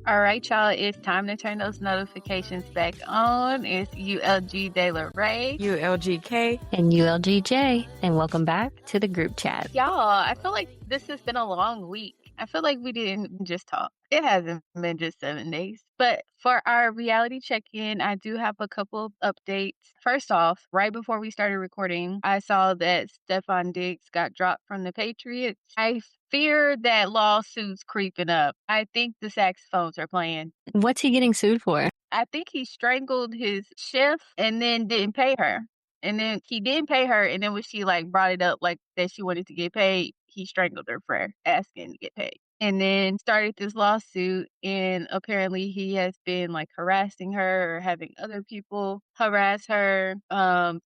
All right, y'all, it's time to turn those notifications back on. It's ULG De La Ray. ULGK. And ULGJ, and welcome back to the group chat. Y'all, I feel like this has been a long week. I feel like we didn't just talk. It hasn't been just 7 days. But for our reality check-in, I do have a couple of updates. First off, right before we started recording, I saw that Stephon Diggs got dropped from the Patriots. I fear that lawsuit's creeping up. I think the saxophones are playing. What's he getting sued for? I think he strangled his chef and then didn't pay her. And then he didn't pay her, and then when she brought it up that she wanted to get paid, he strangled her for asking to get paid. And then started this lawsuit, and apparently he has been harassing her or having other people harass her,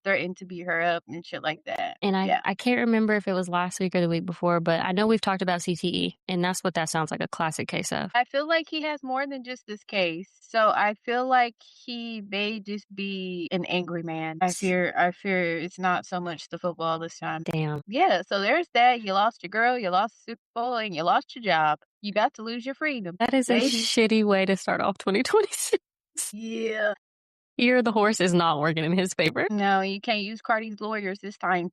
threaten to beat her up and shit like that. And I can't remember if it was last week or the week before, but I know we've talked about CTE, and that's what that sounds like, a classic case of. I feel like he has more than just this case. So I feel like he may just be an angry man. I fear it's not so much the football this time. Damn. Yeah, so there's that. You lost your girl, you lost the Super Bowl, and you lost your job. You got to lose your freedom. That is a shitty way to start off 2026. Yeah. Here, the horse is not working in his favor. No, you can't use Cardi's lawyers this time.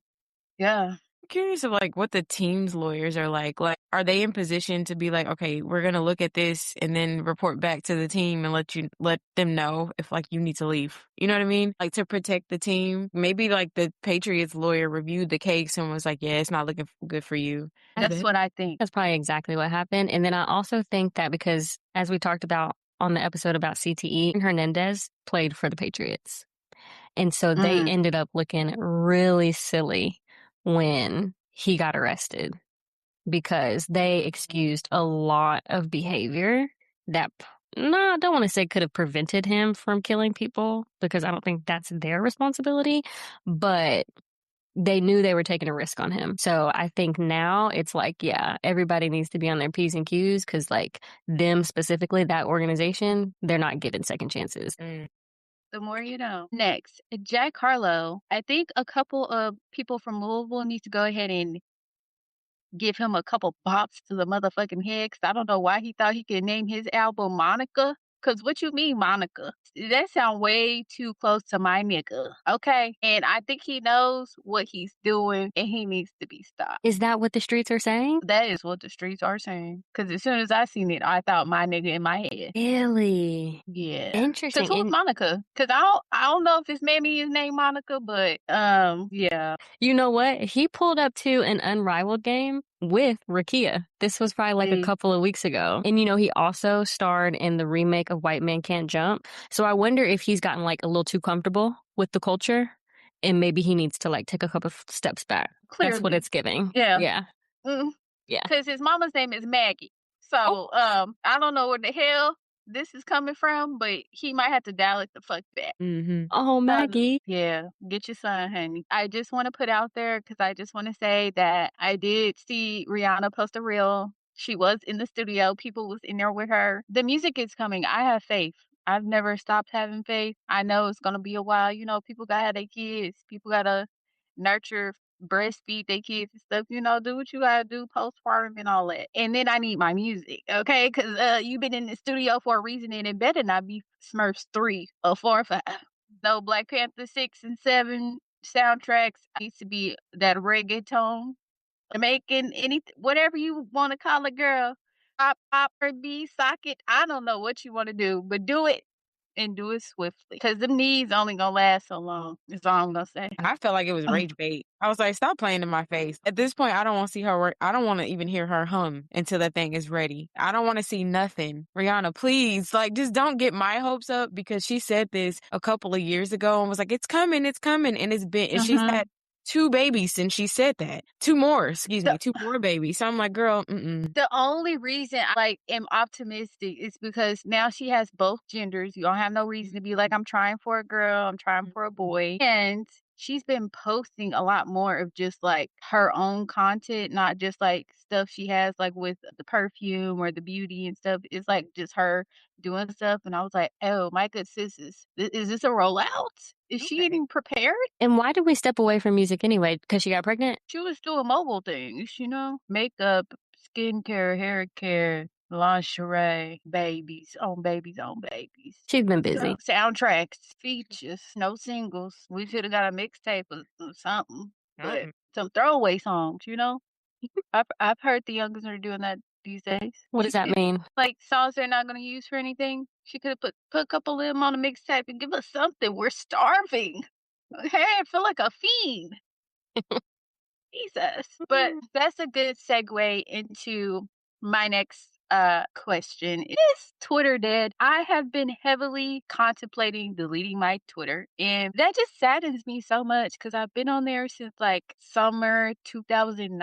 Yeah. I'm curious of what the team's lawyers are like. Are they in position to be like, okay, we're gonna look at this and then report back to the team and let them know if you need to leave? You know what I mean? To protect the team. Maybe the Patriots lawyer reviewed the case and was like, yeah, it's not looking good for you. That's what I think. That's probably exactly what happened. And then I also think that because, as we talked about on the episode about CTE, Hernandez played for the Patriots. And so they ended up looking really silly when he got arrested because they excused a lot of behavior that, I don't want to say could have prevented him from killing people, because I don't think that's their responsibility, but they knew they were taking a risk on him. So I think now it's everybody needs to be on their P's and Q's, because them specifically, that organization, they're not given second chances. The more you know. Next, Jack Harlow. I think a couple of people from Louisville need to go ahead and give him a couple bops to the motherfucking head, because I don't know why he thought he could name his album Monica. Because what you mean, Monica? That sounds way too close to my nigga, okay? And I think he knows what he's doing, and he needs to be stopped. Is that what the streets are saying? That is what the streets are saying. Because as soon as I seen it, I thought my nigga in my head. Really? Yeah. Interesting. Because who's Monica? Because I don't know if his mammy is named Monica, but yeah. You know what? He pulled up to an Unrivaled game with Rakia. This was probably a couple of weeks ago. And he also starred in the remake of White Man Can't Jump. So I wonder if he's gotten a little too comfortable with the culture, and maybe he needs to take a couple of steps back. Clearly. That's what it's giving. Yeah. Yeah. Yeah. Because his mama's name is Maggie. So I don't know where the hell this is coming from, but he might have to dial it the fuck back. Oh, Maggie. Yeah, get your son, honey. I just want to put out there, because I just want to say that I did see Rihanna post a reel. She was in the studio. People was in there with her. The music is coming. I have faith. I've never stopped having faith. I know it's going to be a while. People got to have their kids. People got to nurture, breastfeed their kids and stuff, do what you gotta do, postpartum and all that. And then I need my music, okay? Because you've been in the studio for a reason, and it better not be Smurfs 3 or 4 or 5. No, Black Panther 6 and 7 soundtracks. It needs to be that reggaeton, Jamaican, whatever you want to call it, girl. Pop, R&B, socket. I don't know what you want to do, but do it. And do it swiftly, because them knees only gonna last so long. That's all I'm gonna say. I felt like it was rage bait. I was like, stop playing in my face. At this point, I don't want to see her work. I don't want to even hear her hum until that thing is ready. I don't want to see nothing. Rihanna, please, just don't get my hopes up, because she said this a couple of years ago and was like, it's coming. And it's been, and she's had 2 babies since she said that. 2 more babies. So I'm like, girl, The only reason I am optimistic is because now she has both genders. You don't have no reason to be like, I'm trying for a girl, I'm trying for a boy. And she's been posting a lot more of just her own content, not just stuff she has with the perfume or the beauty and stuff. It's just her doing stuff. And I was like, oh my good sis, is this a rollout? Is she getting prepared? And why did we step away from music anyway? Because she got pregnant? She was doing mobile things, makeup, skincare, hair care. lingerie, babies on babies. She's been busy. Soundtracks, features, no singles. We should have got a mixtape or something, but Mm. some throwaway songs, you know? I've heard the youngers are doing that these days. What does that mean? Like, songs they're not gonna use for anything. She could've put a couple of them on a mixtape and give us something. We're starving. Hey, I feel like a fiend. Jesus. But that's a good segue into my next question. Is Twitter dead? I have been heavily contemplating deleting my Twitter, and that just saddens me so much because I've been on there since like summer 2009.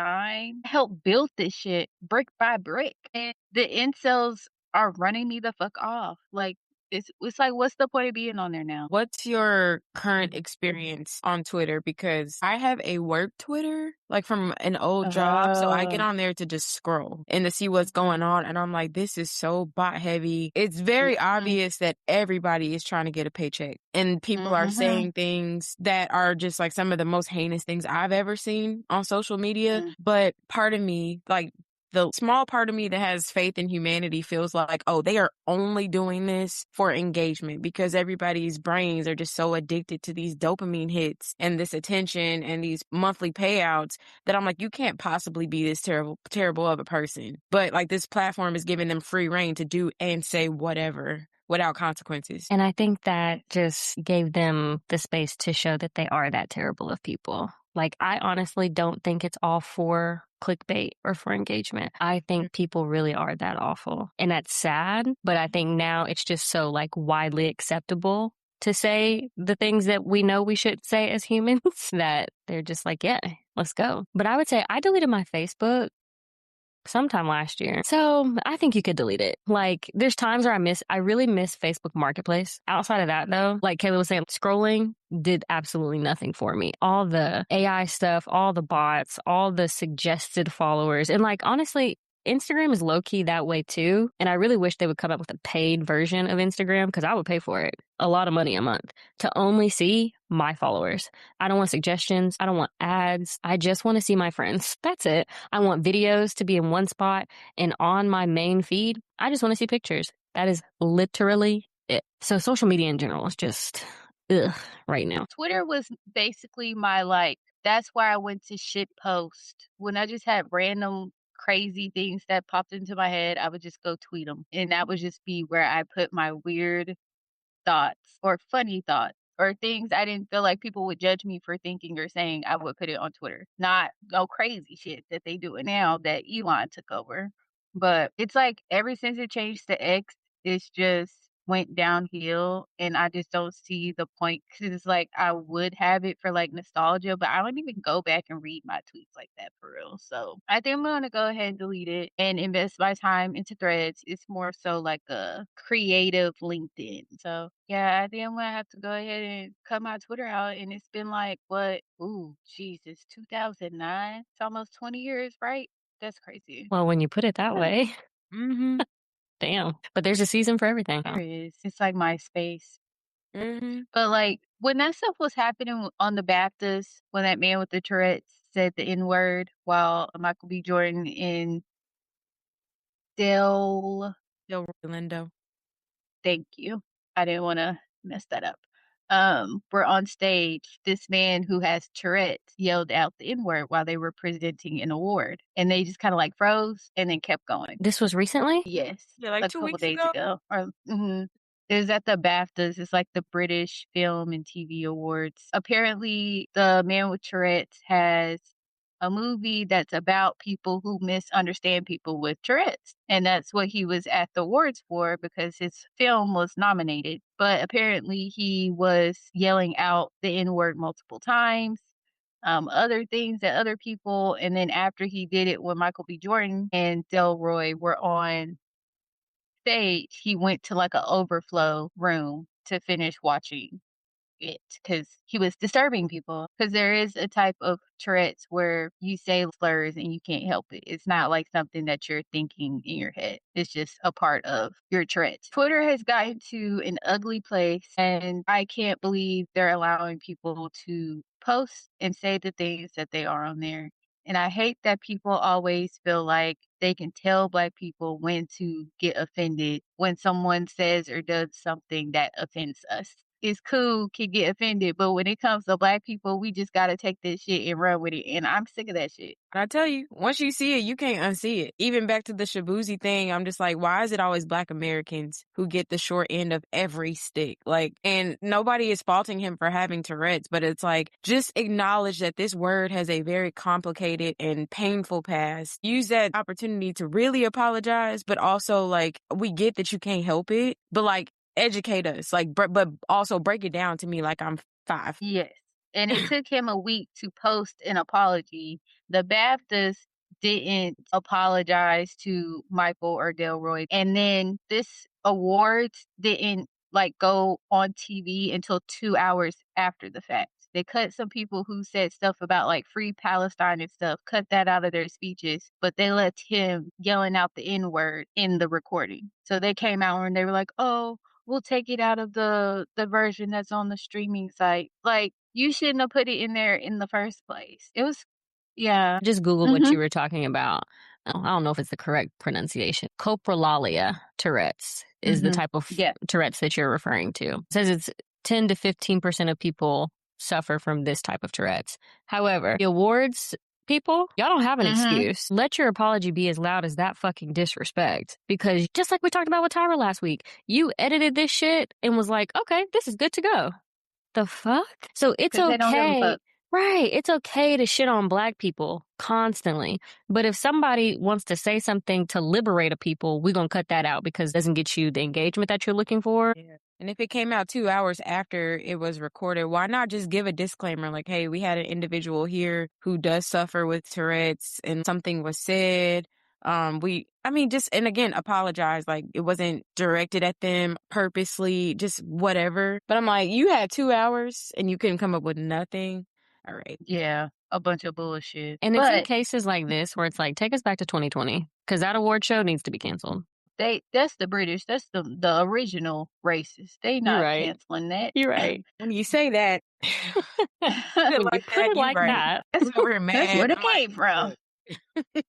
I helped build this shit brick by brick, and the incels are running me the fuck off. Like it's like, what's the point of being on there now? What's your current experience on Twitter? Because I have a work Twitter, like from an old job. So I get Uh, on there to just scroll and to see what's going on. And I'm like, this is so bot heavy. It's very mhm, obvious that everybody is trying to get a paycheck. And people are mhm, saying things that are just like some of the most heinous things I've ever seen on social media. mm. But part of me, like, the small part of me that has faith in humanity feels like, oh, they are only doing this for engagement because everybody's brains are just so addicted to these dopamine hits and this attention and these monthly payouts that I'm like, you can't possibly be this terrible of a person. But like this platform is giving them free reign to do and say whatever without consequences. And I think that just gave them the space to show that they are that terrible of people. Like, I honestly don't think it's all for clickbait or for engagement. I think people really are that awful. And that's sad, but I think now it's just so like widely acceptable to say the things that we know we should say as humans that they're just like, yeah, let's go. But I would say I deleted my Facebook sometime last year. So I think you could delete it. Like, there's times where I really miss Facebook Marketplace. Outside of that though, like Kayla was saying, scrolling did absolutely nothing for me. All the AI stuff, all the bots, all the suggested followers. And like, honestly, Instagram is low key that way too. And I really wish they would come up with a paid version of Instagram because I would pay for it a lot of money a month to only see my followers. I don't want suggestions. I don't want ads. I just want to see my friends. That's it. I want videos to be in one spot and on my main feed. I just want to see pictures. That is literally it. So social media in general is just ugh right now. Twitter was basically my, like, that's where I went to shit post. When I just had random crazy things that popped into my head, I would just go tweet them, and that would just be where I put my weird thoughts or funny thoughts or things I didn't feel like people would judge me for thinking or saying. I would put it on Twitter. Not no crazy shit that they do it now that Elon took over. But it's like ever since it changed to X, it's just went downhill, and I just don't see the point because it's like I would have it for like nostalgia, but I don't even go back and read my tweets like that for real. So I think I'm gonna go ahead and delete it and invest my time into Threads. It's more so like a creative LinkedIn. So yeah, I think I'm gonna have to go ahead and cut my Twitter out. And it's been like what? Ooh, Jesus, 2009. It's almost 20 years, right? That's crazy. Well, when you put it that way, Mm-hmm. damn. But there's a season for everything. There is. It's like MySpace. Mm-hmm. But, like, when that stuff was happening on the Baptist, when that man with the Tourette's said the N word while Michael B. Jordan and Del Yo, Orlando. thank you. I didn't wanna mess that up. Were on stage, this man who has Tourette's yelled out the N word while they were presenting an award, and they just kinda, like, froze and then kept going. This was recently? Yes, Yeah, like a two couple weeks days ago. ago, or mhm. It was at the BAFTAs, it's like the British Film and TV Awards. Apparently, the man with Tourette's has a movie that's about people who misunderstand people with Tourette's, and that's what he was at the awards for because his film was nominated, but apparently he was yelling out the N word multiple times, other things at other people, and then after he did it when Michael B. Jordan and Delroy were on stage, he went to, like, a overflow room to finish watching it because he was disturbing people. Because there is a type of Tourette's where you say slurs and you can't help it. It's not like something that you're thinking in your head. It's just a part of your Tourette's. Twitter has gotten to an ugly place, and I can't believe they're allowing people to post and say the things that they are on there. And I hate that people always feel like they can tell Black people when to get offended when someone says or does something that offends us. It's cool, can get offended, but when it comes to Black people, we just gotta take this shit and run with it, and I'm sick of that shit. And I tell you, once you see it, you can't unsee it. Even back to the Shabuzi thing, I'm just like, why is it always Black Americans who get the short end of every stick? Like, and nobody is faulting him for having Tourette's, but it's like, just acknowledge that this word has a very complicated and painful past. Use that opportunity to really apologize, but also like, we get that you can't help it, but like, educate us, like, but also break it down to me like I'm 5. Yes, and it took him a week to post an apology. The BAFTAs didn't apologize to Michael or Delroy, and then this awards didn't, like, go on TV until 2 hours after the fact. They cut some people who said stuff about, like, free Palestine and stuff, cut that out of their speeches, but they left him yelling out the N-word in the recording. So they came out and they were like, "Oh, we'll take it out of the version that's on the streaming site." Like, you shouldn't have put it in there in the first place. It was yeah. Just Google what Mhm. you were talking about. I don't know if it's the correct pronunciation. Coprolalia Tourette's is the Mhm. type of Yeah. Tourette's that you're referring to. It says it's 10 to 15% of people suffer from this type of Tourette's. However, the awards people, y'all don't have an Mhm. excuse. Let your apology be as loud as that fucking disrespect. Because just like we talked about with Tyra last week, you edited this shit and was like, okay, this is good to go. The fuck? So it's 'Cause they don't give a okay. fuck. Right. It's okay to shit on Black people constantly. But if somebody wants to say something to liberate a people, we're going to cut that out because it doesn't get you the engagement that you're looking for. Yeah. And if it came out 2 hours after it was recorded, why not just give a disclaimer like, hey, we had an individual here who does suffer with Tourette's and something was said. Just, and again, apologize. Like, it wasn't directed at them purposely, just whatever. But I'm like, you had 2 hours and you couldn't come up with nothing. All right. Yeah, a bunch of bullshit. And it's in But cases like this where it's like, take us back to 2020 because that award show needs to be canceled. that's the British, that's the original racists. They You're not right. canceling that. You're right. When you say that, put it When you like put that, it you like right. that. I'm over here That's mad. where it I'm like, came from. look.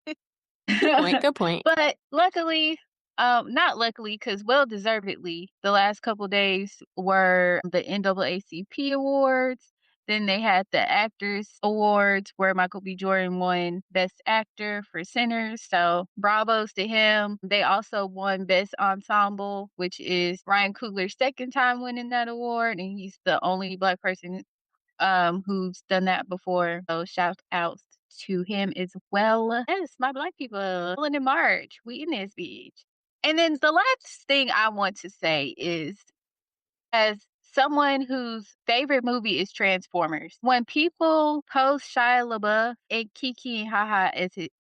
Good point. Good point. But luckily, not luckily, because well deservedly, the last couple days were the NAACP awards. Then they had the Actors Awards where Michael B. Jordan won Best Actor for Sinners. So bravos to him. They also won Best Ensemble, which is Ryan Coogler's second time winning that award. And he's the only Black person who's done that before. So shout outs to him as well. Yes, my Black people. In March, we in this beach. And then the last thing I want to say is, as someone whose favorite movie is Transformers, when people post Shia LaBeouf and Kiki and Haha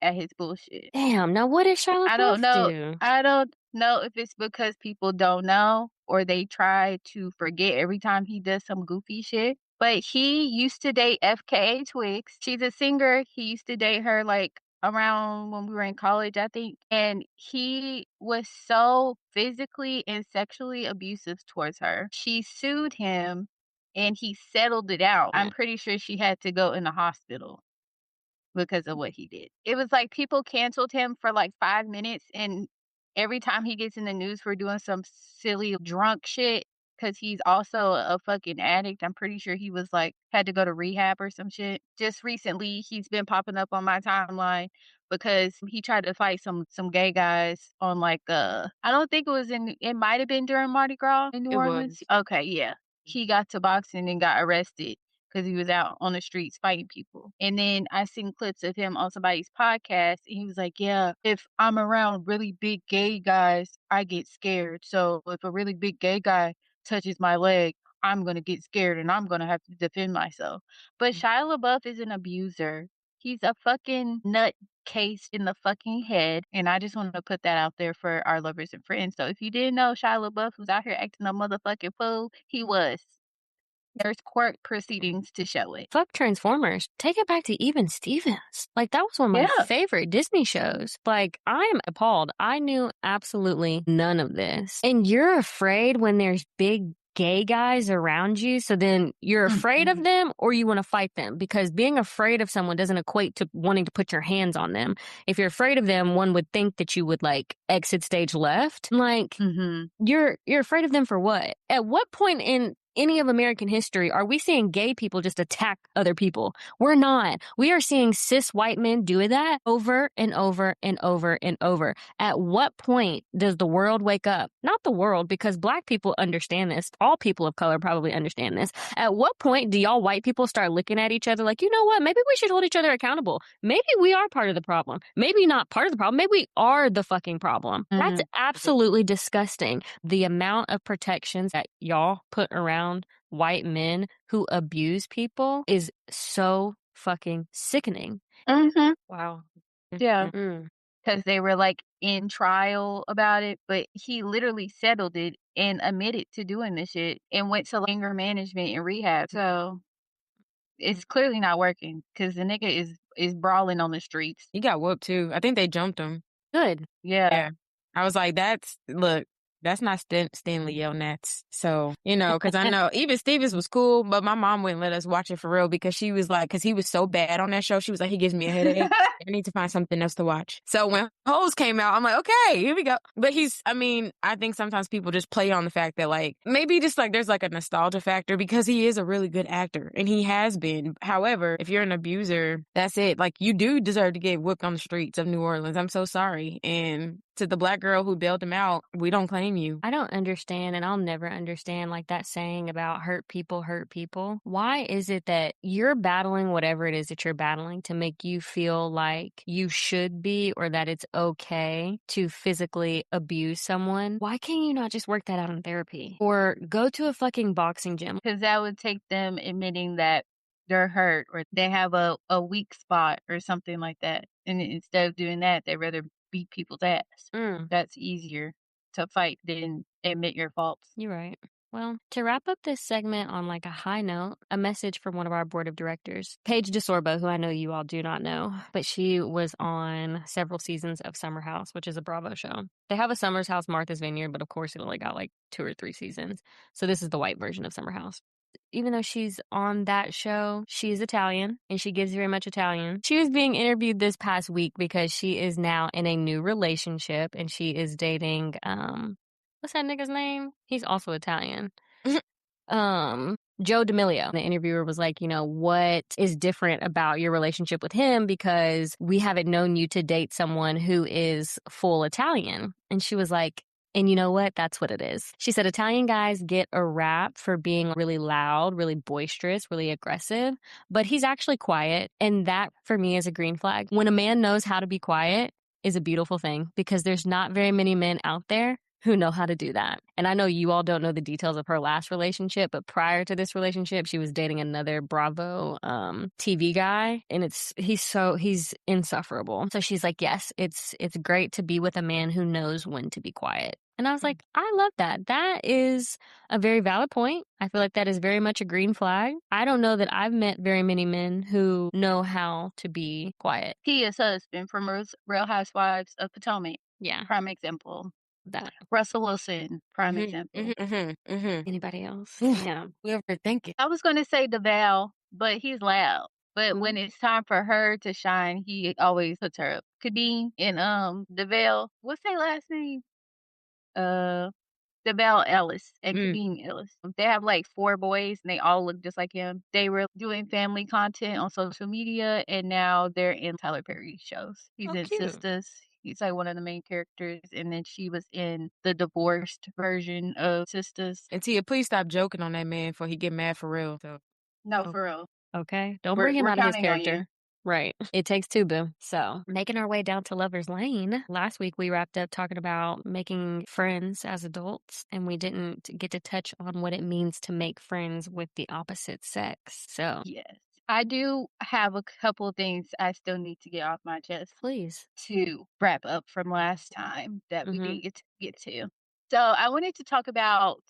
at his bullshit, Damn. Now, what did Shia I don't LaBeouf know. do? I don't know if it's because people don't know or they try to forget every time he does some goofy shit. But he used to date FKA Twigs. She's a singer. He used to date her like around when we were in college, I think. And he was so physically and sexually abusive towards her. She sued him and he settled it out. I'm pretty sure she had to go in the hospital because of what he did. It was like people canceled him for like 5 minutes, and every time he gets in the news for doing some silly drunk shit, because he's also a fucking addict. I'm pretty sure he was like had to go to rehab or some shit. Just recently, he's been popping up on my timeline because he tried to fight some gay guys on like I don't think it might have been during Mardi Gras in New It Orleans. was. Okay, yeah. He got to boxing and got arrested because he was out on the streets fighting people. And then I seen clips of him on somebody's podcast, and he was like, "Yeah, if I'm around really big gay guys, I get scared. So if a really big gay guy touches my leg, I'm gonna get scared and I'm gonna have to defend myself." But Shia LaBeouf is an abuser. He's a fucking nut case in the fucking head, and I just wanted to put that out there for our lovers and friends. So if you didn't know Shia LaBeouf was out here acting a motherfucking fool, he was. There's court proceedings to show it. Fuck Transformers. Take it back to Even Stevens. Like, that was one of my Yeah. favorite Disney shows. Like, I am appalled. I knew absolutely none of this. And you're afraid when there's big gay guys around you. So then you're afraid of them or you want to fight them, because being afraid of someone doesn't equate to wanting to put your hands on them. If you're afraid of them, one would think that you would like exit stage left. Like, you're afraid of them for what? At what point in any of American history are we seeing gay people just attack other people? We're not. We are seeing cis white men do that over and over and over and over. At what point does the world wake up? Not the world, because black people understand this. All people of color probably understand this. At what point do y'all white people start looking at each other like, you know what? Maybe we should hold each other accountable. Maybe we are part of the problem. Maybe not part of the problem. Maybe we are the fucking problem. That's absolutely disgusting. The amount of protections that y'all put around white men who abuse people is so fucking sickening. Wow. Yeah. Because they were like in trial about it, but he literally settled it and admitted to doing this shit and went to anger management and rehab. So it's clearly not working because the nigga is brawling on the streets. He got whooped too. I think they jumped him. Good. Yeah. Yeah. I was like, that's not Stanley Yelnats. So, because I know even Stevens was cool, but my mom wouldn't let us watch it for real because she was like, because he was so bad on that show. She was like, he gives me a headache. I need to find something else to watch. So when Hoes came out, I'm like, okay, here we go. But I think sometimes people just play on the fact that like, maybe just like there's like a nostalgia factor because he is a really good actor and he has been. However, if you're an abuser, that's it. Like you do deserve to get whooped on the streets of New Orleans. I'm so sorry. And to the black girl who bailed him out, we don't claim you. I don't understand, and I'll never understand like that saying about hurt people hurt people. Why is it that you're battling whatever it is that you're battling to make you feel like you should be or that it's okay to physically abuse someone? Why can't you not just work that out in therapy or go to a fucking boxing gym? Because that would take them admitting that they're hurt or they have a weak spot or something like that. And instead of doing that, they'd rather beat people's ass. That's easier to fight than admit your faults. You're right. Well, to wrap up this segment on like a high note, a message from one of our board of directors, Paige DeSorbo, who I know you all do not know, but she was on several seasons of Summer House, which is a Bravo show. They have a Summer's House, Martha's Vineyard, but of course it only got like 2 or 3 seasons. So this is the white version of Summer House. Even though she's on that show, she is Italian and she gives very much Italian. She was being interviewed this past week because she is now in a new relationship and she is dating, what's that nigga's name? He's also Italian. Joe D'Amelio. The interviewer was like, what is different about your relationship with him? Because we haven't known you to date someone who is full Italian. And she was like, and you know what? That's what it is. She said Italian guys get a rap for being really loud, really boisterous, really aggressive, but he's actually quiet. And that for me is a green flag. When a man knows how to be quiet is a beautiful thing because there's not very many men out there who know how to do that. And I know you all don't know the details of her last relationship, but prior to this relationship, she was dating another Bravo TV guy, and he's insufferable. So she's like, yes, it's great to be with a man who knows when to be quiet. And I was like, I love that. That is a very valid point. I feel like that is very much a green flag. I don't know that I've met very many men who know how to be quiet. Tia's husband from Real Housewives of Potomac. Yeah. Prime example. That. Russell Wilson, prime example. Anybody else? Yeah. Whoever thinking. I was going to say DeVal, but he's loud. But when it's time for her to shine, he always puts her up. Kadeen and DeVal, what's their last name? DeVal Ellis and Kadeen Ellis. They have like 4 boys and they all look just like him. They were doing family content on social media and now they're in Tyler Perry shows. He's in cute. Sisters. He's like one of the main characters. And then she was in the divorced version of Sisters. And Tia, please stop joking on that man before he get mad for real. So. No, for real. Okay. Don't bring him out of his character. You. Right. It takes 2, boo. So, making our way down to Lover's Lane. Last week, we wrapped up talking about making friends as adults, and we didn't get to touch on what it means to make friends with the opposite sex. So, yes. I do have a couple of things I still need to get off my chest. Please. To wrap up from last time that we didn't get to. So, I wanted to talk about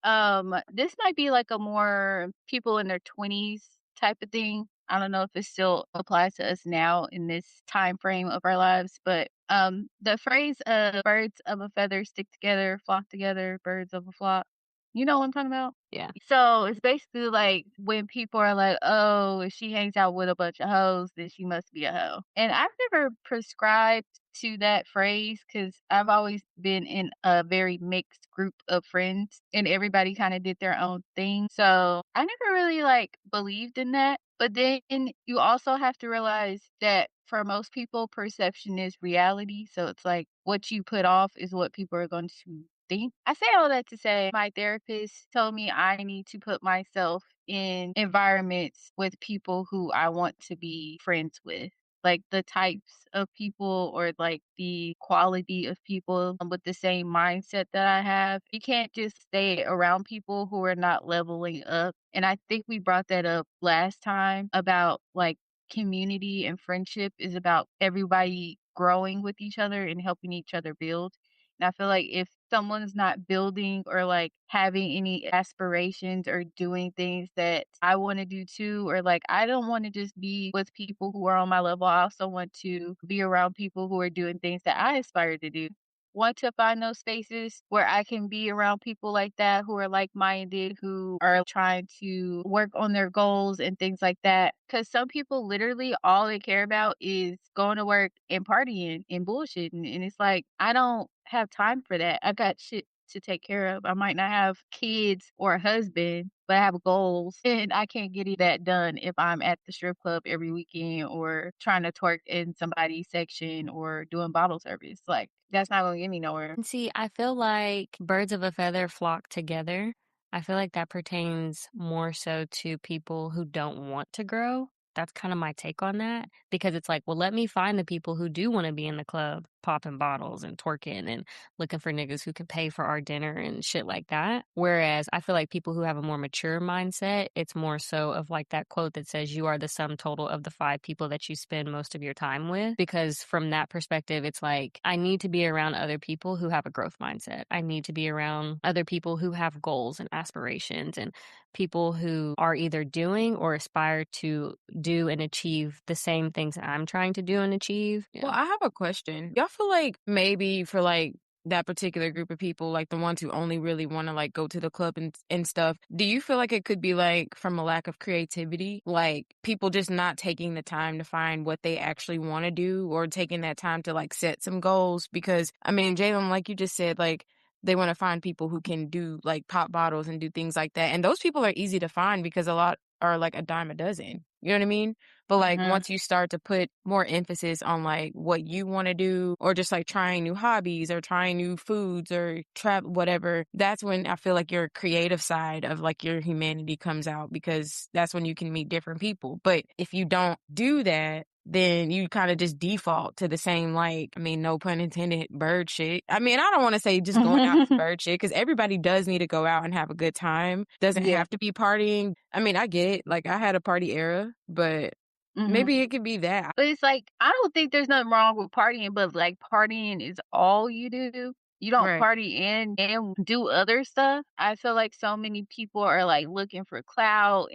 this might be like a more people in their 20s type of thing. I don't know if it still applies to us now in this time frame of our lives, but the phrase birds of a feather stick together, flock together, birds of a flock. You know what I'm talking about? Yeah. So, it's basically like when people are like, "Oh, if she hangs out with a bunch of hoes, then she must be a hoe." And I've never prescribed to that phrase because 'cause I've always been in a very mixed group of friends, and everybody kinda did their own thing. So, I never really, like, believed in that. But then you also have to realize that for most people, perception is reality. So, it's like what you put off is what people are going to think. I say all that to say my therapist told me I need to put myself in environments with people who I want to be friends with. Like the types of people or like the quality of people with the same mindset that I have. You can't just stay around people who are not leveling up. And I think we brought that up last time about like community and friendship is about everybody growing with each other and helping each other build. And I feel like if someone's not building or like having any aspirations or doing things that I want to do too, or like I don't want to just be with people who are on my level. I also want to be around people who are doing things that I aspire to do. Want to find those spaces where I can be around people like that who are like minded, who are trying to work on their goals and things like that. Cause some people literally all they care about is going to work and partying and bullshitting. And it's like, I don't have time for that. I got shit to take care of. I might not have kids or a husband, but I have goals and I can't get that done if I'm at the strip club every weekend or trying to twerk in somebody's section or doing bottle service. Like that's not gonna get me nowhere. And see, I feel like birds of a feather flock together. I feel like that pertains more so to people who don't want to grow. That's kind of my take on that because it's like, well, let me find the people who do want to be in the club, popping bottles and twerking and looking for niggas who can pay for our dinner and shit like that. Whereas I feel like people who have a more mature mindset, it's more so of like that quote that says, you are the sum total of the 5 people that you spend most of your time with. Because from that perspective, it's like, I need to be around other people who have a growth mindset. I need to be around other people who have goals and aspirations and people who are either doing or aspire to do and achieve the same things that I'm trying to do and achieve. Well, Yeah. I have a question. Y'all feel like maybe for like that particular group of people, like the ones who only really want to like go to the club and stuff, do you feel like it could be like from a lack of creativity? Like people just not taking the time to find what they actually want to do or taking that time to like set some goals? Because I mean, Jalen, like you just said, like they want to find people who can do like pop bottles and do things like that. And those people are easy to find because a lot are like a dime a dozen. You know what I mean? But like Mhm. once you start to put more emphasis on like what you want to do or just like trying new hobbies or trying new foods or travel, whatever, that's when I feel like your creative side of like your humanity comes out because that's when you can meet different people. But if you don't do that, then you kind of just default to the same, like, I mean, no pun intended, bird shit. I mean, I don't want to say just going out is bird shit because everybody does need to go out and have a good time. Doesn't Yeah. have to be partying. I mean, I get it. Like, I had a party era, but Mhm. maybe it could be that. But it's like, I don't think there's nothing wrong with partying, but like partying is all you do. You don't Right. party and do other stuff. I feel like so many people are like looking for clout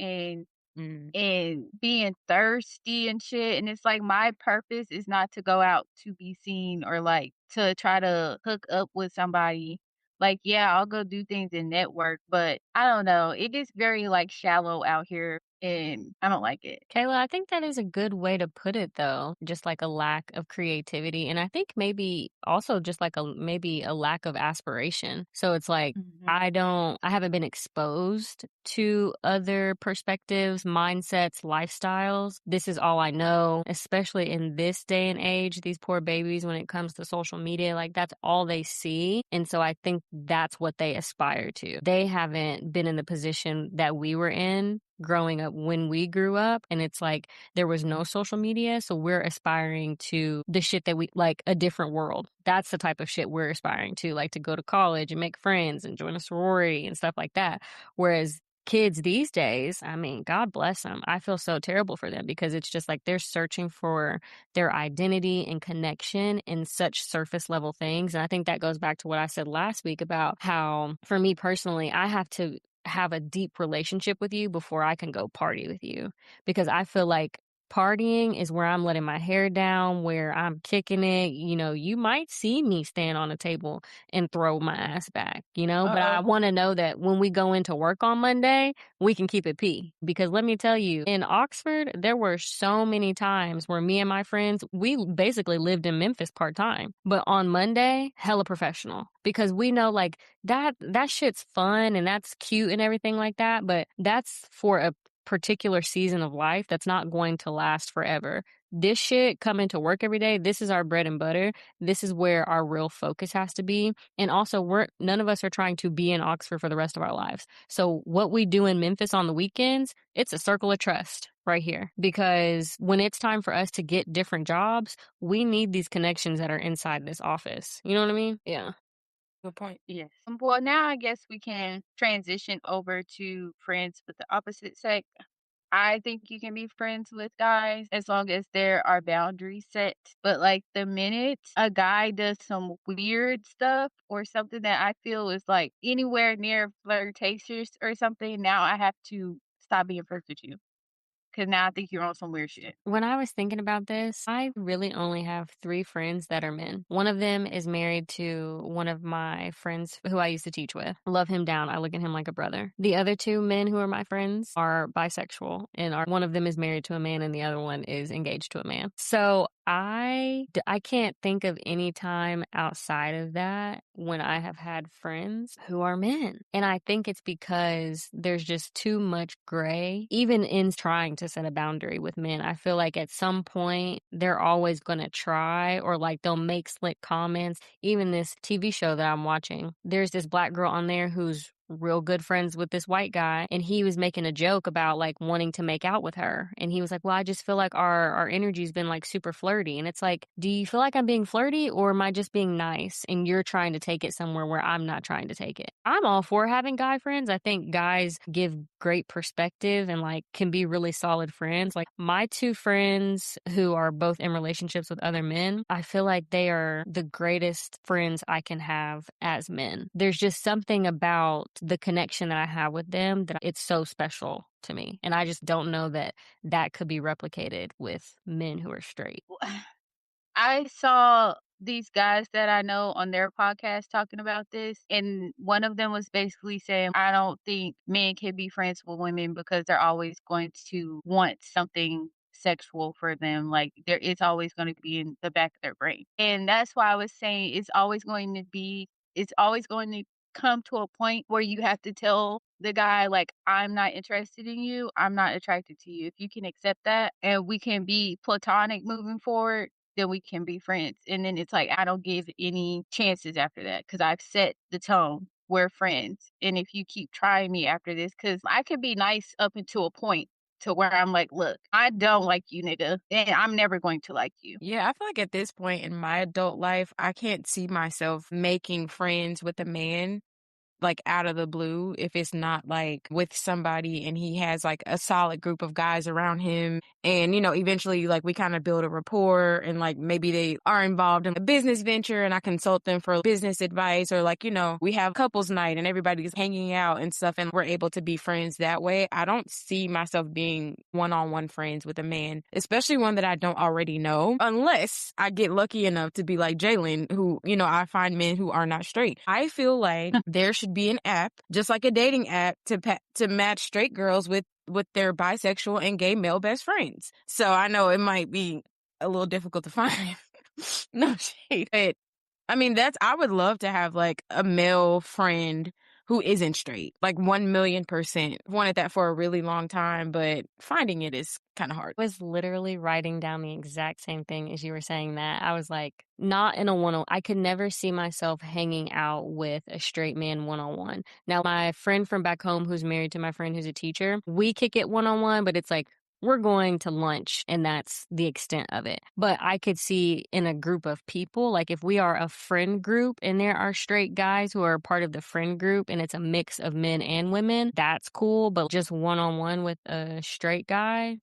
Mm. and being thirsty and shit. And it's like my purpose is not to go out to be seen or like to try to hook up with somebody. Like, yeah, I'll go do things and network, but I don't know. It gets very like shallow out here and I don't like it. Kayla, I think that is a good way to put it though. Just like a lack of creativity. And I think maybe also just like maybe a lack of aspiration. So it's like, Mhm. I haven't been exposed to other perspectives, mindsets, lifestyles. This is all I know, especially in this day and age, these poor babies, when it comes to social media, like that's all they see. And so I think that's what they aspire to. They haven't been in the position that we were in growing up when we grew up. And it's like there was no social media. So we're aspiring to the shit that we like, a different world. That's the type of shit we're aspiring to, like to go to college and make friends and join a sorority and stuff like that. Whereas kids these days, I mean, God bless them. I feel so terrible for them because it's just like they're searching for their identity and connection in such surface level things. And I think that goes back to what I said last week about how, for me personally, I have to have a deep relationship with you before I can go party with you because I feel like Partying is where I'm letting my hair down, where I'm kicking it. You might see me stand on a table and throw my ass back, but I Uh-oh. want to know that when we go into work on Monday, we can keep it P. Because let me tell you, in Oxford, there were so many times where me and my friends, we basically lived in Memphis part time. But on Monday, hella professional. Because we know like that shit's fun and that's cute and everything like that, but that's for a particular season of life that's not going to last forever. This shit coming to work every day, this is our bread and butter. This is where our real focus has to be. And also none of us are trying to be in Oxford for the rest of our lives. So what we do in Memphis on the weekends, it's a circle of trust right here. Because when it's time for us to get different jobs, we need these connections that are inside this office. You know what I mean? Yeah. Good point. Yes. Well, now I guess we can transition over to friends with the opposite sex. I think you can be friends with guys as long as there are boundaries set. But like the minute a guy does some weird stuff or something that I feel is like anywhere near flirtatious or something, now I have to stop being friends with you. Cause now I think you're on some weird shit. When I was thinking about this, I really only have 3 friends that are men. One of them is married to one of my friends who I used to teach with. Love him down. I look at him like a brother. The other 2 men who are my friends are bisexual, and one of them is married to a man and the other one is engaged to a man. So I can't think of any time outside of that when I have had friends who are men. And I think it's because there's just too much gray, even in trying to set a boundary with men. I feel like at some point they're always going to try, or like they'll make slick comments. Even this TV show that I'm watching, there's this black girl on there who's real good friends with this white guy, and he was making a joke about like wanting to make out with her, and he was like, well, I just feel like our energy's been like super flirty. And it's like, do you feel like I'm being flirty, or am I just being nice and you're trying to take it somewhere where I'm not trying to take it? I'm all for having guy friends. I think guys give great perspective and like can be really solid friends. Like my 2 friends who are both in relationships with other men, I feel like they are the greatest friends I can have as men. There's just something about the connection that I have with them that it's so special to me. And I just don't know that could be replicated with men who are straight. I saw these guys that I know on their podcast talking about this, and one of them was basically saying, I don't think men can be friends with women because they're always going to want something sexual for them. Like there it's always going to be in the back of their brain. And that's why I was saying it's always going to come to a point where you have to tell the guy like I'm not interested in you, I'm not attracted to you. If you can accept that and we can be platonic moving forward, then we can be friends. And then it's like, I don't give any chances after that because I've set the tone. We're friends. And if you keep trying me after this, because I can be nice up until a point to where I'm like, look, I don't like you, nigga, and I'm never going to like you. Yeah, I feel like at this point in my adult life, I can't see myself making friends with a man like out of the blue if it's not like with somebody and he has like a solid group of guys around him, and eventually like we kind of build a rapport, and like maybe they are involved in a business venture and I consult them for business advice, or like we have couples night and everybody's hanging out and stuff and we're able to be friends that way. I don't see myself being one-on-one friends with a man, especially one that I don't already know, unless I get lucky enough to be like Jalen, who I find men who are not straight. I feel like there should be an app, just like a dating app, to match straight girls with their bisexual and gay male best friends. So I know it might be a little difficult to find. No shade. But I mean, I would love to have like a male friend who isn't straight, like 1,000,000%. Wanted that for a really long time, but finding it is kind of hard. I was literally writing down the exact same thing as you were saying that. I was like, not in a one-on-one. I could never see myself hanging out with a straight man one-on-one. Now, my friend from back home who's married to my friend who's a teacher, we kick it one-on-one, but it's like, we're going to lunch and that's the extent of it. But I could see in a group of people, like if we are a friend group and there are straight guys who are part of the friend group and it's a mix of men and women, that's cool. But just one-on-one with a straight guy,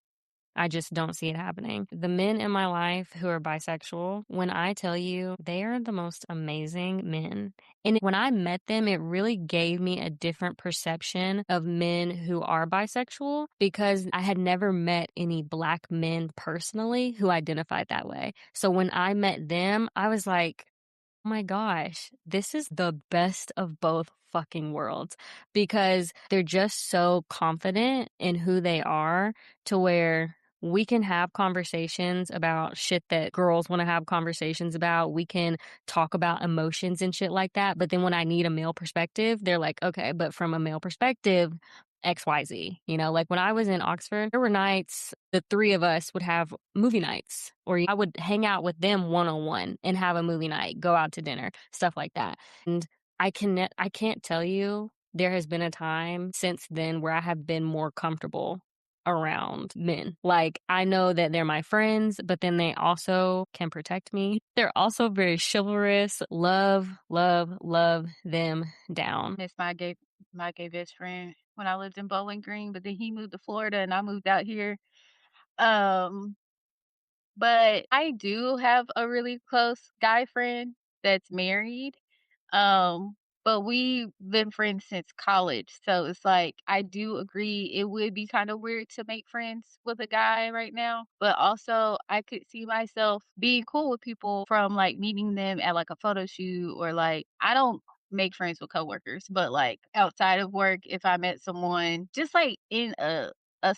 I just don't see it happening. The men in my life who are bisexual, when I tell you, they are the most amazing men. And when I met them, it really gave me a different perception of men who are bisexual because I had never met any Black men personally who identified that way. So when I met them, I was like, oh my gosh, this is the best of both fucking worlds because they're just so confident in who they are to where we can have conversations about shit that girls want to have conversations about. We can talk about emotions and shit like that. But then when I need a male perspective, they're like, okay, but from a male perspective, XYZ. You know, like when I was in Oxford, there were nights the three of us would have movie nights, or I would hang out with them one on one and have a movie night, go out to dinner, stuff like that. And I can't tell you there has been a time since then where I have been more comfortable around men. Like I know that they're my friends, but then they also can protect me. They're also very chivalrous. Love, love, love them down. Miss my gay best friend when I lived in Bowling Green, but then he moved to Florida and I moved out here. Um, but I do have a really close guy friend that's married. Um, but we've been friends since college. So it's like I do agree it would be kind of weird to make friends with a guy right now. But also I could see myself being cool with people from like meeting them at like a photo shoot or like I don't make friends with coworkers, but like outside of work, if I met someone just like in a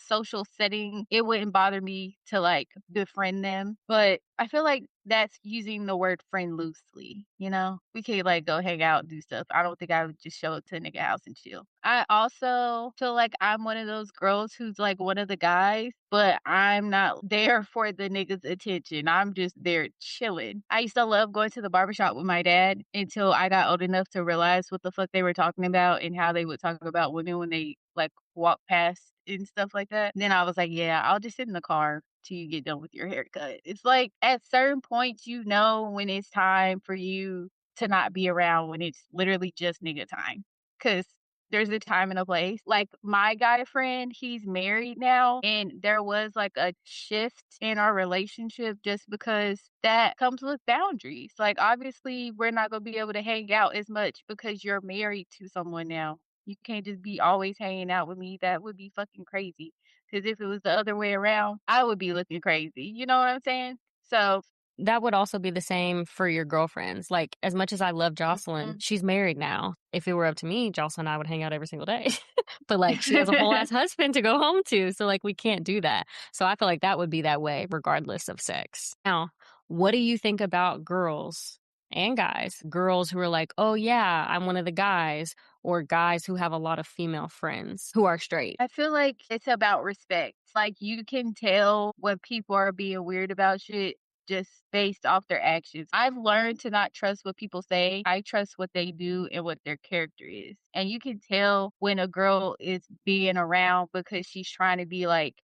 social setting, it wouldn't bother me to like befriend them. But I feel like that's using the word friend loosely, you know? We could like go hang out and do stuff. I don't think I would just show up to a nigga house and chill. I also feel like I'm one of those girls who's like one of the guys, but I'm not there for the nigga's attention. I'm just there chilling. I used to love going to the barbershop with my dad until I got old enough to realize what the fuck they were talking about and how they would talk about women when they like walk past and stuff like that. Then I was like, yeah, I'll just sit in the car till you get done with your haircut. It's like at certain points, you know, when it's time for you to not be around when it's literally just nigga time. Cause there's a time and a place. Like my guy friend, he's married now, and there was like a shift in our relationship just because that comes with boundaries. Like obviously, we're not gonna be able to hang out as much because you're married to someone now. You can't just be always hanging out with me. That would be fucking crazy. Because if it was the other way around, I would be looking crazy. You know what I'm saying? So, That would also be the same for your girlfriends. Like, as much as I love Jocelyn, mhm. she's married now. If it were up to me, Jocelyn and I would hang out every single day. But, like, she has a whole ass husband to go home to. So, like, we can't do that. So, I feel like that would be that way, regardless of sex. Now, what do you think about girls and guys? Girls who are like, oh, yeah, I'm one of the guys, or guys who have a lot of female friends who are straight. I feel like it's about respect. Like, you can tell when people are being weird about shit just based off their actions. I've learned to not trust what people say. I trust what they do and what their character is. And you can tell when a girl is being around because she's trying to be like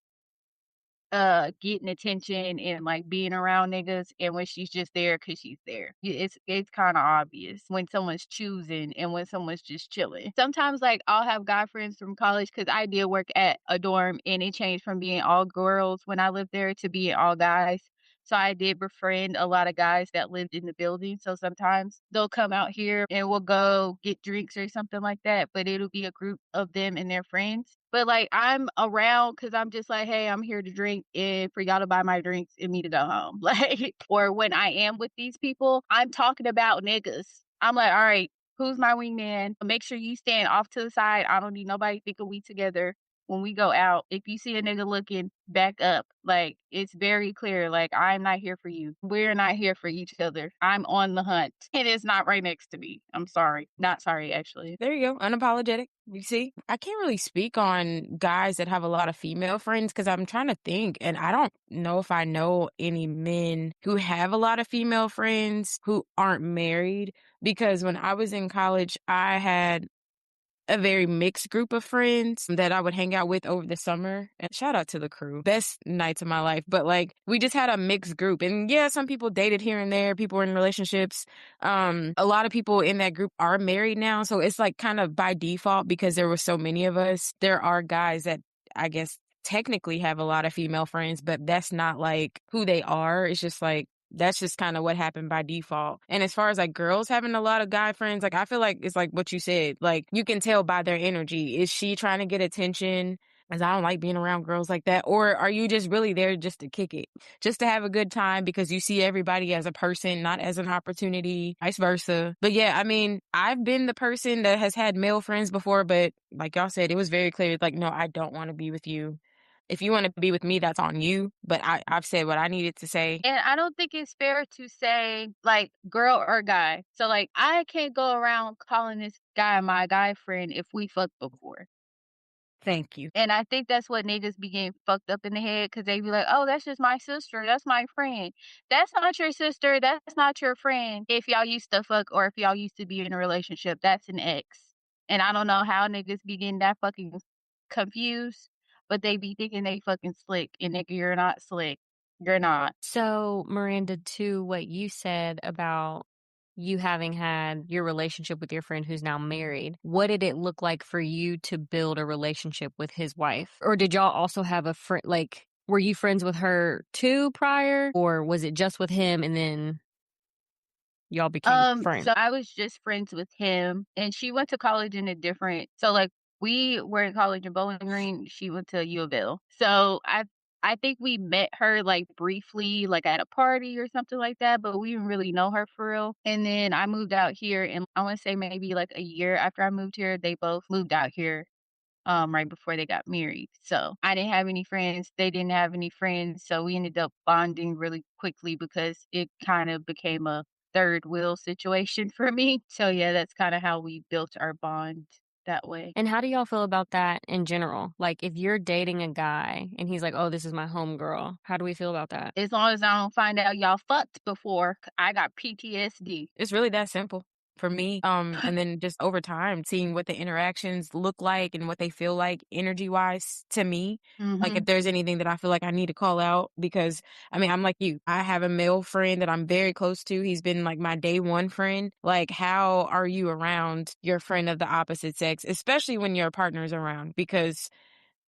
getting attention and like being around niggas and when she's just there because she's there. It's kind of obvious when someone's choosing and when someone's just chilling. Sometimes like I'll have guy friends from college because I did work at a dorm and it changed from being all girls when I lived there to being all guys. So I did befriend a lot of guys that lived in the building. So sometimes they'll come out here and we'll go get drinks or something like that. But it'll be a group of them and their friends. But like I'm around because I'm just like, hey, I'm here to drink and for y'all to buy my drinks and me to go home. Like, or when I am with these people, I'm talking about niggas. I'm like, all right, who's my wingman? Make sure you stand off to the side. I don't need nobody thinking we together when we go out. If you see a nigga looking, back up. Like it's very clear. Like I'm not here for you. We're not here for each other. I'm on the hunt. It is not right next to me. I'm sorry. Not sorry, actually. There you go. Unapologetic. You see, I can't really speak on guys that have a lot of female friends because I'm trying to think, and I don't know if I know any men who have a lot of female friends who aren't married. Because when I was in college, I had a very mixed group of friends that I would hang out with over the summer. And shout out to the crew. Best nights of my life. But like we just had a mixed group. And yeah, some people dated here and there. People were in relationships. A lot of people in that group are married now. So it's like kind of by default because there were so many of us. There are guys that I guess technically have a lot of female friends, but that's not like who they are. It's just like that's just kind of what happened by default. And as far as like girls having a lot of guy friends, like I feel like it's like what you said. Like you can tell by their energy. Is she trying to get attention? As I don't like being around girls like that. Or are you just really there just to kick it, just to have a good time because you see everybody as a person, not as an opportunity, vice versa. But yeah, I mean, I've been the person that has had male friends before, but like y'all said, it was very clear, like, no, I don't want to be with you. If you want to be with me, that's on you. But I've said what I needed to say. And I don't think it's fair to say, like, girl or guy. So, like, I can't go around calling this guy my guy friend if we fucked before. Thank you. And I think that's what niggas be getting fucked up in the head because they be like, "Oh, that's just my sister. That's my friend." That's not your sister. That's not your friend. If y'all used to fuck or if y'all used to be in a relationship, that's an ex. And I don't know how niggas be getting that fucking confused, but they be thinking they fucking slick. And nigga, you're not slick. You're not. So, Miranda, to what you said about you having had your relationship with your friend who's now married, what did it look like for you to build a relationship with his wife? Or did y'all also have a friend, like, were you friends with her too prior? Or was it just with him and then y'all became friends? So I was just friends with him, and she went to college in a different so, like, we were in college in Bowling Green, she went to U of L. So I think we met her, like, briefly, like, at a party or something like that, but we didn't really know her for real. And then I moved out here, and I wanna say maybe, like, a year after I moved here, they both moved out here right before they got married. So I didn't have any friends. They didn't have any friends. So we ended up bonding really quickly because it kind of became a third wheel situation for me. So yeah, that's kind of how we built our bond that way. And how do y'all feel about that in general? Like, if you're dating a guy and he's like, oh, this is my homegirl, how do we feel about that? As long as I don't find out y'all fucked before, I got PTSD. It's really that simple for me. And then just over time, seeing what the interactions look like and what they feel like energy wise to me. Like if Mhm. there's anything that I feel like I need to call out, because I mean, I'm like you. I have a male friend that I'm very close to. He's been like my day one friend. Like, how are you around your friend of the opposite sex, especially when your partner's around? Because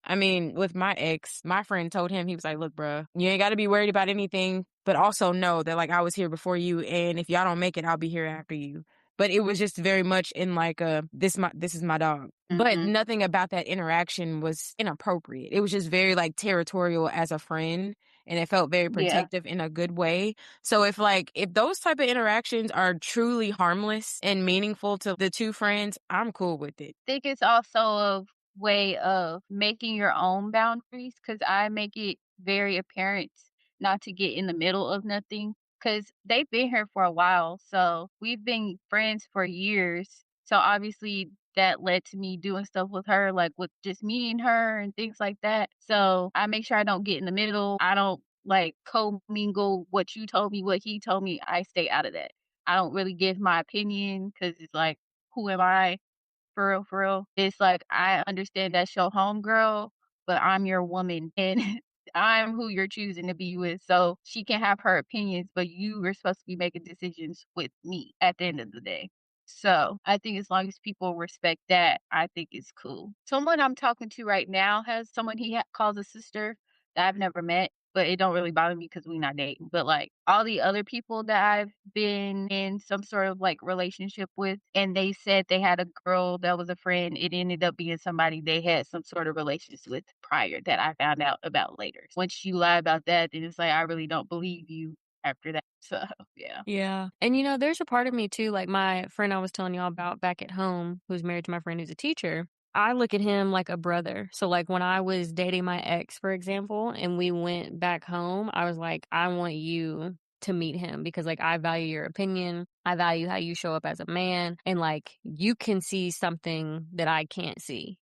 I mean, with my ex, my friend told him, he was like, look, bruh, you ain't got to be worried about anything, but also know that like I was here before you. And if y'all don't make it, I'll be here after you. But it was just very much in like this is my dog. But Mhm. nothing about that interaction was inappropriate. It was just very like territorial as a friend. And it felt very Yeah. protective in a good way. So if those type of interactions are truly harmless and meaningful to the two friends, I'm cool with it. Think it's also a way of making your own boundaries because I make it very apparent not to get in the middle of nothing because they've been here for a while. So we've been friends for years. So obviously that led to me doing stuff with her, like with just me and her and things like that. So I make sure I don't get in the middle. I don't like co-mingle what you told me, what he told me. I stay out of that. I don't really give my opinion because it's like, who am I? For real, for real. It's like, I understand that's your homegirl, but I'm your woman, and I'm who you're choosing to be with, so she can have her opinions, but you are supposed to be making decisions with me at the end of the day. So, I think as long as people respect that, I think it's cool. Someone I'm talking to right now has someone he calls a sister that I've never met, but it don't really bother me because we not dating. But like all the other people that I've been in some sort of like relationship with, and they said they had a girl that was a friend, it ended up being somebody they had some sort of relations with prior that I found out about later. Once you lie about that, then it's like I really don't believe you after that. So yeah. Yeah. And there's a part of me too, like my friend I was telling y'all about back at home, who's married to my friend who's a teacher. I look at him like a brother. So like when I was dating my ex, for example, and we went back home, I was like, I want you to meet him because like I value your opinion. I value how you show up as a man and like you can see something that I can't see.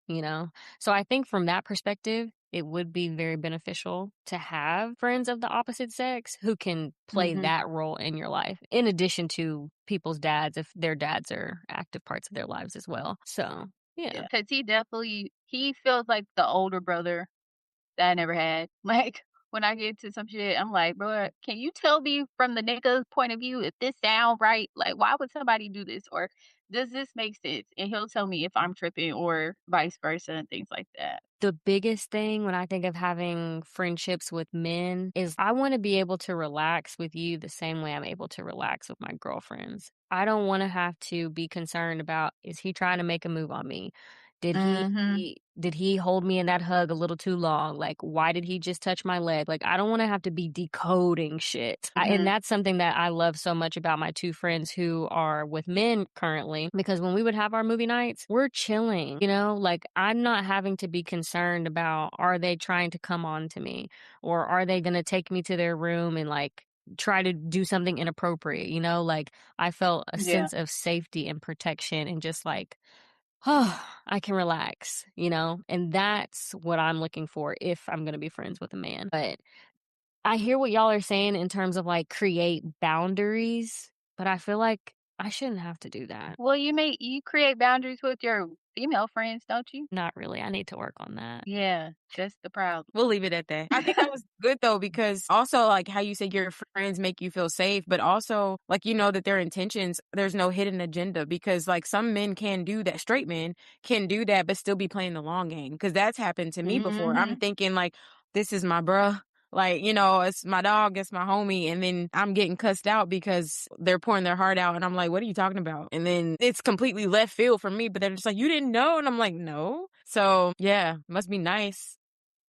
So I think from that perspective, it would be very beneficial to have friends of the opposite sex who can play Mhm. that role in your life, in addition to people's dads, if their dads are active parts of their lives as well. So, yeah. Yeah. Cause he feels like the older brother that I never had. Like, when I get to some shit, I'm like, "Bro, can you tell me from the nigga's point of view if this sound right? Like, why would somebody do this?" Or Does this make sense? And he'll tell me if I'm tripping or vice versa and things like that. The biggest thing when I think of having friendships with men is I want to be able to relax with you the same way I'm able to relax with my girlfriends. I don't want to have to be concerned about, is he trying to make a move on me? Did Mhm. he hold me in that hug a little too long? Like, why did he just touch my leg? Like, I don't want to have to be decoding shit. And Mhm. that's something that I love so much about my two friends who are with men currently, because when we would have our movie nights, we're chilling, you know, like I'm not having to be concerned about, are they trying to come on to me, or are they going to take me to their room and like try to do something inappropriate, you know? Like I felt a Yeah. sense of safety and protection and just like, oh, I can relax, you know? And that's what I'm looking for if I'm going to be friends with a man. But I hear what y'all are saying in terms of like create boundaries, but I feel like I shouldn't have to do that. Well, you create boundaries with your female friends, don't you? Not really. I need to work on that. Yeah, that's the problem. We'll leave it at that. I think that was good though, because also like how you said your friends make you feel safe, but also like you know that their intentions, there's no hidden agenda, because like some men can do that, straight men can do that, but still be playing the long game. Cause that's happened to me before. I'm Mhm. thinking like, this is my bruh. Like, you know, it's my dog, it's my homie. And then I'm getting cussed out because they're pouring their heart out. And I'm like, what are you talking about? And then it's completely left field for me, but they're just like, you didn't know. And I'm like, no. So yeah, must be nice.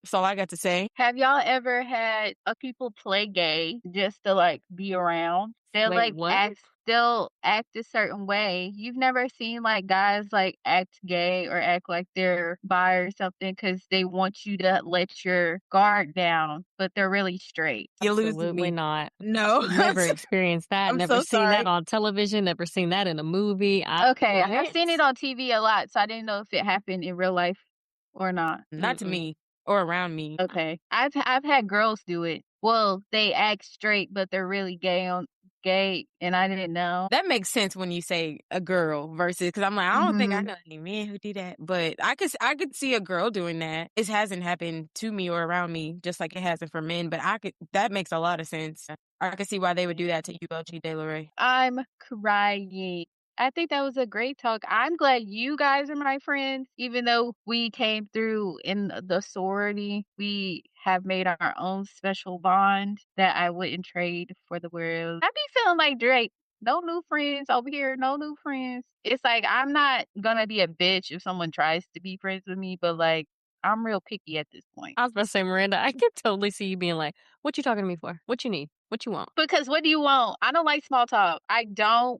That's all I got to say. Have y'all ever had people play gay just to, like, be around? Wait, what? They'll act a certain way. You've never seen, like, guys, like, act gay or act like they're bi or something because they want you to let your guard down, but they're really straight. You're losing Absolutely me. not. No, Never experienced that. I'm Never so seen that sorry. on television. Never seen that in a movie. Okay, I've What? seen it on TV a lot, so I didn't know if it happened in real life or not. Not to Mm-mm. me or around me. Okay. I've had girls do it. Well, they act straight, but they're really gay, and I didn't know. That makes sense when you say a girl versus, because I'm like, I don't think I Mhm. know any men who do that, but I could see a girl doing that. It hasn't happened to me or around me, just like it hasn't for men. But that makes a lot of sense. I could see why they would do that to you, LG De La Rey. I'm crying. I think that was a great talk. I'm glad you guys are my friends, even though we came through in the sorority. We have made our own special bond that I wouldn't trade for the world. I be feeling like Drake. No new friends over here, no new friends. It's like I'm not gonna be a bitch if someone tries to be friends with me, but like I'm real picky at this point. I was about to say, Miranda, I could totally see you being like, what you talking to me for? What you need? What you want? Because what do you want? I don't like small talk. I don't.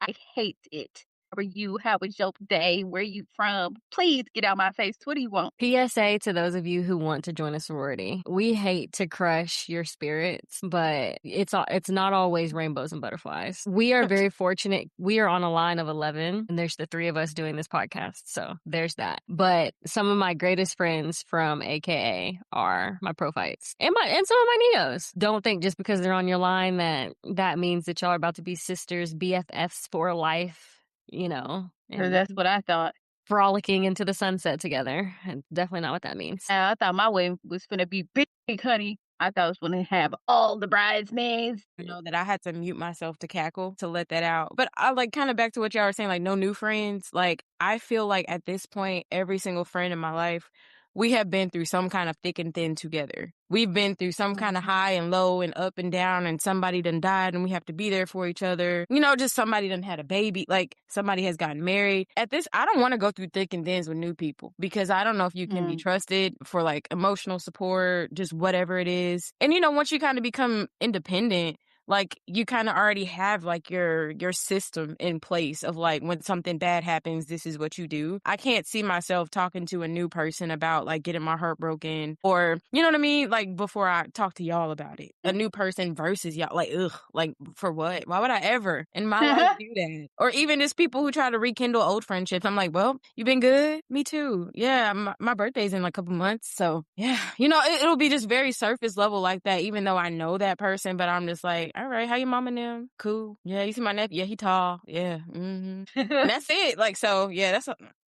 I hate it. How are you? How was your day? Where you from? Please get out my face. What do you want? PSA to those of you who want to join a sorority. We hate to crush your spirits, but it's not always rainbows and butterflies. We are very fortunate. We are on a line of 11 and there's the three of us doing this podcast. So there's that. But some of my greatest friends from AKA are my prophytes and some of my neos. Don't think just because they're on your line that means that y'all are about to be sisters, BFFs for life, you know, 'Cause and that's what I thought. frolicking into the sunset together. And definitely not what that means. I thought my wedding was gonna be big, honey. I thought I was gonna have all the bridesmaids. You know that I had to mute myself to cackle to let that out. But I like kind of back to what y'all were saying, like no new friends. Like I feel like at this point, every single friend in my life, we have been through some kind of thick and thin together. We've been through some kind of high and low and up and down, and somebody done died and we have to be there for each other. You know, just somebody done had a baby, like somebody has gotten married. At this, I don't want to go through thick and thins with new people because I don't know if you can be Mm. trusted for like emotional support, just whatever it is. And you know, once you kind of become independent, like you kind of already have like your system in place of like when something bad happens, this is what you do. I can't see myself talking to a new person about like getting my heart broken or you know what I mean, like before I talk to y'all about it. A new person versus y'all, like ugh, like for what? Why would I ever in my life do that? Or even just people who try to rekindle old friendships. I'm like, well, you been good? Me too. Yeah, my birthday's in like a couple months, so yeah, you know, it'll be just very surface level like that. Even though I know that person, but I'm just like, all right, how your mom and them? Cool. Yeah, you see my nephew? Yeah, he tall. Yeah. Mm-hmm. And that's it. Like, so yeah,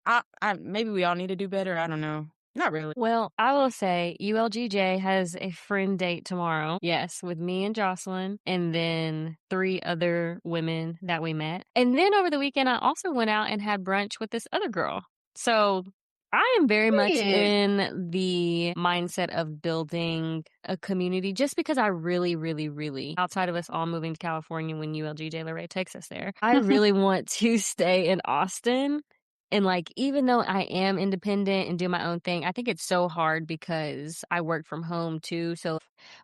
I maybe we all need to do better. I don't know. Not really. Well, I will say ULGJ has a friend date tomorrow. Yes, with me and Jocelyn, and then 3 other women that we met. And then over the weekend, I also went out and had brunch with this other girl. So I am very much Period. in the mindset of building a community just because I really, really, really, outside of us all moving to California when ULGJ Lorraine takes us there, I really want to stay in Austin. And like, even though I am independent and do my own thing, I think it's so hard because I work from home too. So,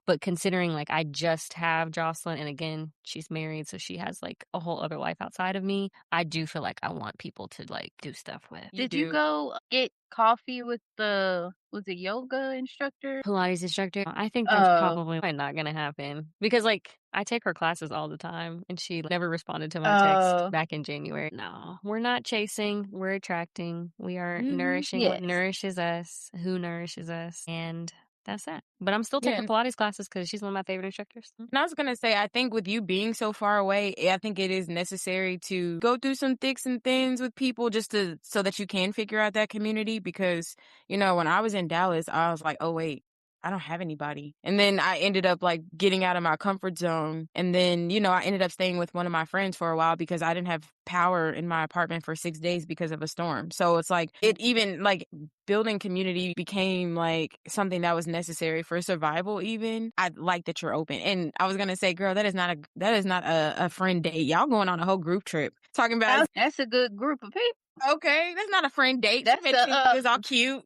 but considering like I just have Jocelyn, and again, she's married, so she has like a whole other life outside of me, I do feel like I want people to like do stuff with. You Did you do. go get coffee with was it yoga instructor? Pilates instructor. I think that's probably not gonna happen because like I take her classes all the time and she never responded to my text Oh, back in January. No, we're not chasing, we're attracting. We are nourishing what yes. nourishes us, who nourishes us, and that's that. But I'm still Yeah. taking Pilates classes because she's one of my favorite instructors. And I was gonna say, I think with you being so far away, I think it is necessary to go through some thicks and thins with people just so that you can figure out that community. Because, when I was in Dallas, I was like, oh wait, I don't have anybody. And then I ended up like getting out of my comfort zone. And then, I ended up staying with one of my friends for a while because I didn't have power in my apartment for 6 days because of a storm. So it's like it even like building community became like something that was necessary for survival. Even I like that you're open. And I was gonna say, girl, that is not a friend date. Y'all going on a whole group trip talking about. That's a good group of people. Okay, that's not a friend date. She That's met you. It was all cute.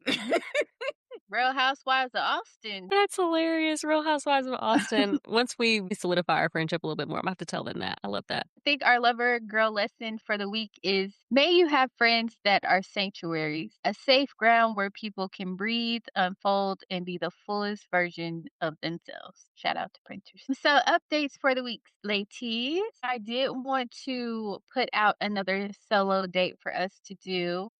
Real Housewives of Austin. That's hilarious. Real Housewives of Austin. Once we solidify our friendship a little bit more, I'm gonna have to tell them that. I love that. I think our lover girl lesson for the week is may you have friends that are sanctuaries, a safe ground where people can breathe, unfold, and be the fullest version of themselves. Shout out to printers. So, updates for the week, ladies. I did want to put out another solo date for us to do.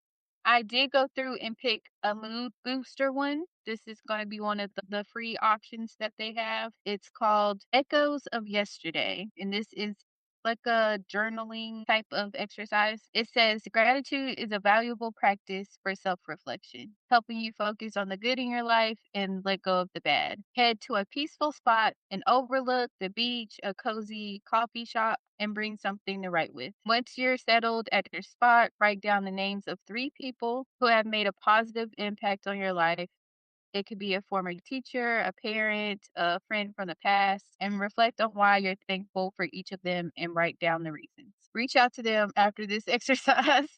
I did go through and pick a mood booster one. This is going to be one of the free options that they have. It's called Echoes of Yesterday. And this is like a journaling type of exercise. It says gratitude is a valuable practice for self reflection, helping you focus on the good in your life and let go of the bad. Head to a peaceful spot, an overlook, the beach, a cozy coffee shop, and bring something to write with. Once you're settled at your spot, write down the names of 3 people who have made a positive impact on your life. It could be a former teacher, a parent, a friend from the past, and reflect on why you're thankful for each of them and write down the reasons. Reach out to them after this exercise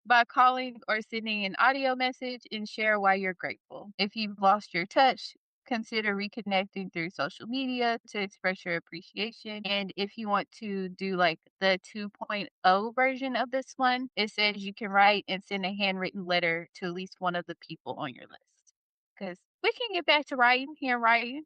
by calling or sending an audio message and share why you're grateful. If you've lost your touch, consider reconnecting through social media to express your appreciation. And if you want to do like the 2.0 version of this one, it says you can write and send a handwritten letter to at least one of the people on your list. Because we can get back to writing, handwriting.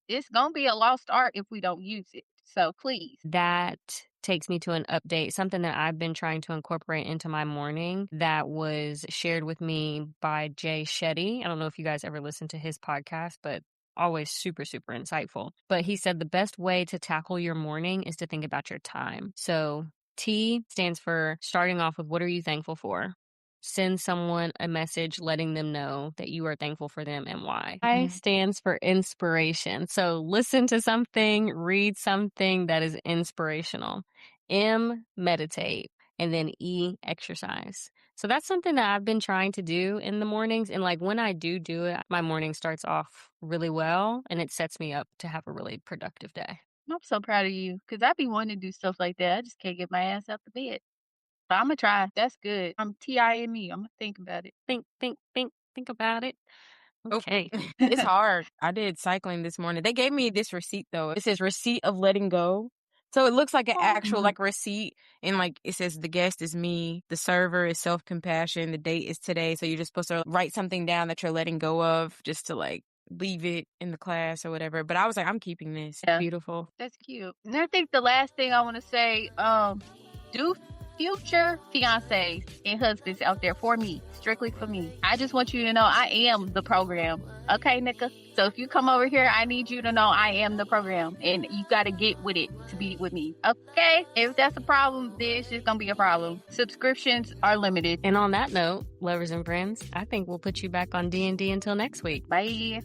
It's going to be a lost art if we don't use it. So please. That takes me to an update, something that I've been trying to incorporate into my morning that was shared with me by Jay Shetty. I don't know if you guys ever listened to his podcast, but always super, super insightful. But he said the best way to tackle your morning is to think about your time. So T stands for starting off with what are you thankful for? Send someone a message letting them know that you are thankful for them and why. I stands for inspiration. So listen to something, read something that is inspirational. M, meditate. And then E, exercise. So that's something that I've been trying to do in the mornings. And like when I do it, my morning starts off really well and it sets me up to have a really productive day. I'm so proud of you because I be wanting to do stuff like that. I just can't get my ass out the bed. But I'm going to try. That's good. I'm TIME. I'm going to think about it. Think about it. Oh, Okay. it's hard. I did cycling this morning. They gave me this receipt though. It says receipt of letting go. So it looks like an actual like receipt, and like it says the guest is me, the server is self-compassion, the date is today. So you're just supposed to write something down that you're letting go of just to like leave it in the class or whatever. But I was like, I'm keeping this. Yeah. Beautiful. That's cute. And I think the last thing I want to say, do future fiancés and husbands out there for me, strictly for me. I just want you to know I am the program. Okay, nigga? So if you come over here, I need you to know I am the program, and you got to get with it to be with me. Okay? If that's a problem, then it's just going to be a problem. Subscriptions are limited. And on that note, lovers and friends, I think we'll put you back on D&D until next week. Bye.